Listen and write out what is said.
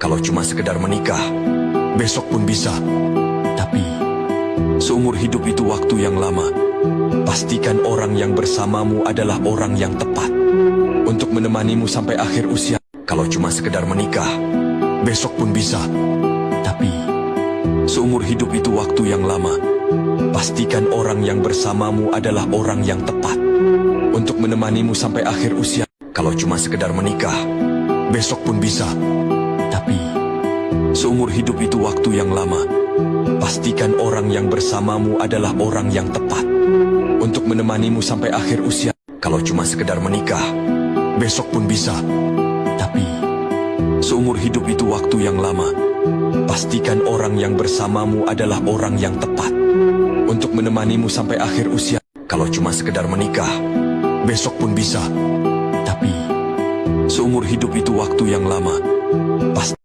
Kalau cuma sekedar menikah, besok pun bisa. Tapi, seumur hidup itu waktu yang lama. Pastikan orang yang bersamamu adalah orang yang tepat untuk menemanimu sampai akhir usia. Kalau cuma sekedar menikah, besok pun bisa. Tapi, seumur hidup itu waktu yang lama. Pastikan orang yang bersamamu adalah orang yang tepat untuk menemanimu sampai akhir usia. Kalau cuma sekedar menikah, besok pun bisa. Tapi, seumur hidup itu waktu yang lama. Pastikan orang yang bersamamu adalah orang yang tepat untuk menemanimu sampai akhir usia. Kalau cuma sekedar menikah, besok pun bisa. Tapi, seumur hidup itu waktu yang lama. Pastikan orang yang bersamamu adalah orang yang tepat untuk menemanimu sampai akhir usia. Kalau cuma sekedar menikah, besok pun bisa. Tapi, seumur hidup itu waktu yang lama. Pasti